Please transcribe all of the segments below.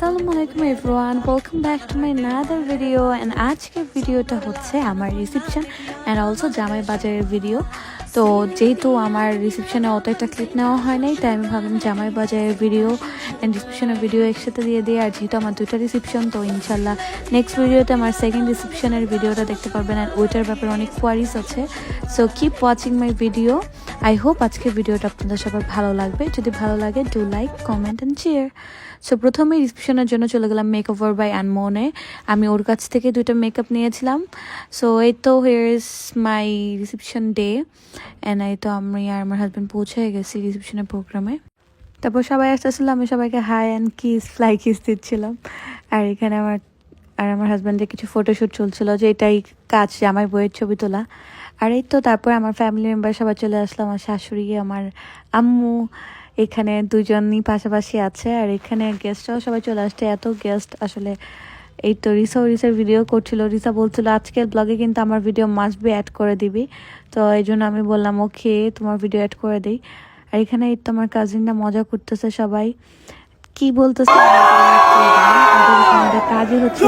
Assalamualaikum everyone, welcome back to my another video and আজকের ভিডিওটা হচ্ছে আমার রিসেপশন and also জামাই বাজারের ভিডিও। তো যেহেতু আমার রিসেপশনে অত একটা ক্লিপ নেওয়া হয় নাই, তাই আমি ভাবলাম জামাই বাজারের ভিডিও অ্যান্ড রিসেপশনের ভিডিও একসাথে দিয়ে দিই। আর যেহেতু আমার দুটো রিসেপশন, তো ইনশাল্লাহ নেক্সট ভিডিওতে আমার সেকেন্ড রিসেপশনের ভিডিওটা দেখতে পারবেন অ্যান্ড ওইটার ব্যাপারে অনেক কোয়ারিজ আছে। So keep watching my video. I hope আজকের ভিডিওটা আপনাদের সবার ভালো লাগবে। যদি ভালো লাগে do like, comment and share. So প্রথমে রিসেপশনের জন্য চলে গেলাম মেকওভার বাই আনমোনে। আমি ওর কাছ থেকে দুটো মেকআপ নিয়েছিলাম। সো এই তো here is my reception day and এই তো আমি আর আমার হাজব্যান্ড পৌঁছে গেছি রিসেপশনের প্রোগ্রামে। তারপর সবাই আসতেছিল, আমি সবাইকে hi and kiss, fly kiss দিচ্ছিলাম। আর এখানে আমার হাজব্যান্ডের কিছু ফটোশ্যুট চলছিল, যে এটাই কাজ, আমার বইয়ের ছবি তোলা। আর এই তো তারপর আমার ফ্যামিলি মেম্বার সবাই চলে আসলো, আমার শাশুড়ি, আমার আম্মু, এখানে দুজনই পাশাপাশি আছে। আর এখানে গেস্টরাও সবাই চলে আসছে, এত গেস্ট আসলে। এই তো রিসার ভিডিও করছিল, রিসা বলছিল আজকের ব্লগে কিন্তু আমার ভিডিও মাস্ট বি অ্যাড করে দিবি। তো এই জন্য আমি বললাম ওকে, তোমার ভিডিও অ্যাড করে দিই। আর এখানে এই তো আমার কাজিনরা মজা করতেছে, সবাই কি বলতেছে, আমাদের কাজই হচ্ছে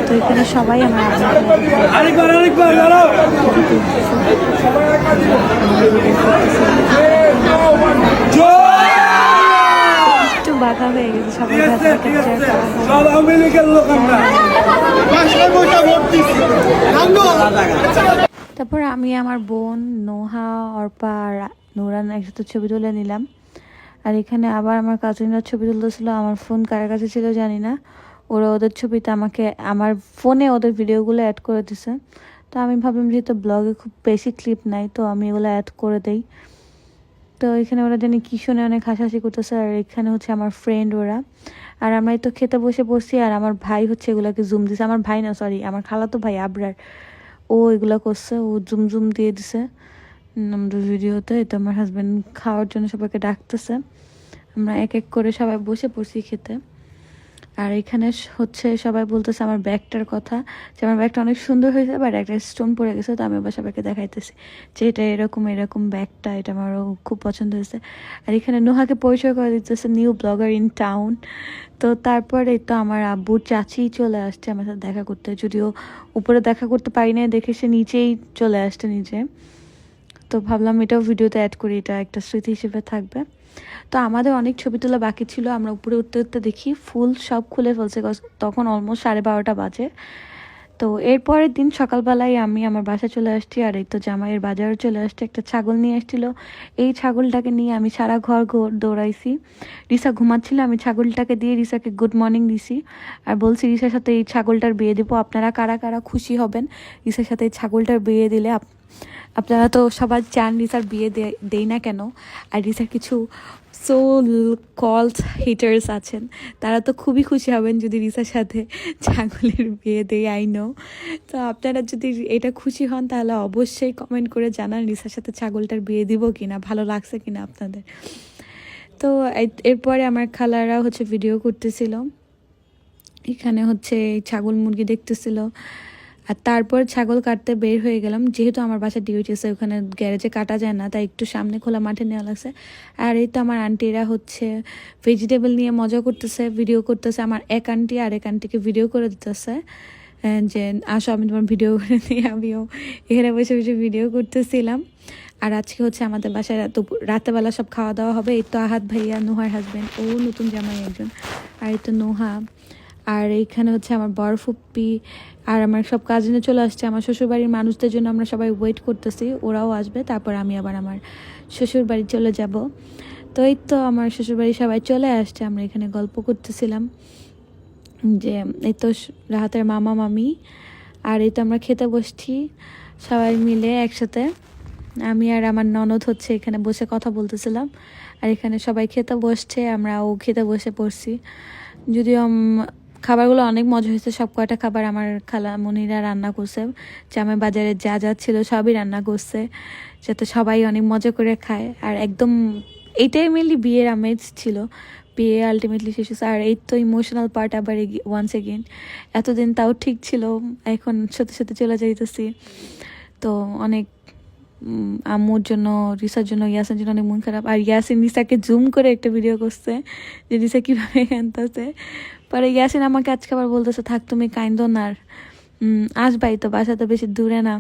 তো এখানে সবাই আমার একটু বাধা হয়ে গেছে, সবাই তারপর আমি আমার বোন নোহা, অর্পা আর নুরান একসাথে ছবি তুলে নিলাম। আর এখানে আবার আমার কাজিনরা ছবি তুলতেছিল, আমার ফোন কার কাছে ছিল জানি না, ওরা ওদের ছবিতে আমাকে আমার ফোনে ওদের ভিডিওগুলো অ্যাড করে দিছে। তো আমি ভাবলাম যেহেতু ব্লগে খুব বেশি ক্লিপ নাই, তো আমি এগুলো অ্যাড করে দেই। তো এখানে ওরা জানি কি শুনে অনেক হাসাহাসি করতেছে। আর এখানে হচ্ছে আমার ফ্রেন্ড ওরা। আর আমরা এই তো খেতে বসে পড়ছি, আর আমার ভাই হচ্ছে এগুলাকে জুম দিছে, আমার ভাই না সরি আমার খালাতো ভাই আবরার, ও এগুলা করছে, ও জুম দিয়ে দিছে আমাদের ভিডিওতে। তো আমার হাজব্যান্ড খাওয়ার জন্য সবাইকে ডাকতেছে, আমরা এক এক করে সবাই বসে পড়ছি খেতে। আর এখানে হচ্ছে সবাই বলতেছে আমার ব্যাগটার কথা, যে আমার ব্যাগটা অনেক সুন্দর হয়েছে, বাট একটা স্টোন পড়ে গেছে। তো আমি আবার সবাইকে দেখাইতেছি যে এটা এরকম ব্যাগটা, এটা আমারও খুব পছন্দ হয়েছে। আর এখানে নোহাকে পরিচয় করে দিতেছে, নিউ ব্লগার ইন টাউন। তো তারপরে তো আমার আব্বুর চাচি চলে আসছে আমার সাথে দেখা করতে, যদিও উপরে দেখা করতে পারি না, দেখে সে নিচেই চলে আসছে নিচে। তো ভাবলাম এটাও ভিডিওতে অ্যাড করি, এটা একটা স্মৃতি হিসেবে থাকবে। তো আমাদের অনেক ছবি তোলা বাকি ছিল, আমরা উপরে উঠতে দেখি ফুল সব খুলে ফেলছে, তখন অলমোস্ট 12:30 বাজে। তো এরপরের দিন সকালবেলায় আমি আমার বাসায় চলে আসছি। আর এই তো জামাইয়ের বাজারে চলে আসছে, একটা ছাগল নিয়ে আসছিল। এই ছাগলটাকে নিয়ে আমি সারা ঘর দৌড়াইছি। রিসা ঘুমাচ্ছিল, আমি ছাগলটাকে দিয়ে রিসাকে গুড মর্নিং দিছি, আর বলছি রিসার সাথে এই ছাগলটার বিয়ে দেবো, আপনারা কারা কারা খুশি হবেন রিসার সাথে এই ছাগলটার বিয়ে দিলে। আপনারা তো সবাই চান রিসার বিয়ে দেই না কেন। আর রিসার কিছু সো কলড হিটার্স আছেন, তারা তো খুবই খুশি হবেন যদি রিসার সাথে ছাগলের বিয়ে দেই, আই নো। তো আপনারা যদি এটা খুশি হন তাহলে অবশ্যই কমেন্ট করে জানান রিসার সাথে ছাগলটার বিয়ে দিব কিনা, ভালো লাগছে কিনা আপনাদের। তো এরপরে আমার খালারা হচ্ছে ভিডিও করতেছিল, এখানে হচ্ছে ছাগল মুরগি দেখতেছিল। আর তারপর ছাগল কাটতে বের হয়ে গেলাম, যেহেতু আমার বাসা ডিউটিসে, ওখানে গ্যারেজে কাটা যায় না, তাই একটু সামনে খোলা মাঠে নেওয়া লাগছে। আর এই তো আমার আন্টিরা হচ্ছে ভেজিটেবল নিয়ে মজা করতেছে, ভিডিও করতেছে। আমার এক আন্টি আর এক আন্টিকে ভিডিও করে দিতেছে যে আসো আমি তোমার ভিডিও করে দিই। আমিও এখানে বসে বসে ভিডিও করতেছিলাম। আর আজকে হচ্ছে আমাদের বাসায় রাতেবেলা সব খাওয়া দাওয়া হবে। এই তো আহাদ ভাইয়া, নোহার হাজব্যান্ড, ও নতুন জামাই একজন, আর এই তো নোহা। আর এইখানে হচ্ছে আমার বড় ফুপ্পি আর আমার সব কাজিনে চলে আসছে। আমার শ্বশুরবাড়ির মানুষদের জন্য আমরা সবাই ওয়েট করতেছি, ওরাও আসবে, তারপর আমি আবার আমার শ্বশুরবাড়ি চলে যাব। তো এই তো আমার শ্বশুরবাড়ি সবাই চলে আসছে, আমরা এখানে গল্প করতেছিলাম যে এই তো রাহাতের মামা মামি। আর এই তো আমরা খেতে বসছি সবাই মিলে একসাথে, আমি আর আমার ননদ হচ্ছে এখানে বসে কথা বলতেছিলাম। আর এখানে সবাই খেতে বসছে, আমরাও খেতে বসে পড়ছি। যদিও খাবারগুলো অনেক মজা হয়েছে, সব কয়টা খাবার আমার খালামণিরা রান্না করছে, জামাই বাজারে যা যা ছিল সবই রান্না করছে, যাতে সবাই অনেক মজা করে খায়। আর একদম এইটাই মেনলি বিয়ের আমেজ ছিল, বিয়ে আলটিমেটলি শেষ হয়েছে। আর এই তো ইমোশনাল পার্ট আবার ওয়ান্স এগেইন, এতদিন তাও ঠিক ছিল, এখন সাথে সাথে চলে যাইতেছি। তো অনেক আম্মুর জন্য, রিসার জন্য, ইয়াসিনের জন্য অনেক মন খারাপ। আর ইয়াসিন রিসাকে জুম করে একটা ভিডিও করছে যে রিসা কীভাবে কাঁদতেছে। পরে ইয়াসিন আমাকে আজকে আবার বলতেছে, থাক তুমি কাইন্দো না, আর আসবাই তো, বাসা তো বেশি দূরে না।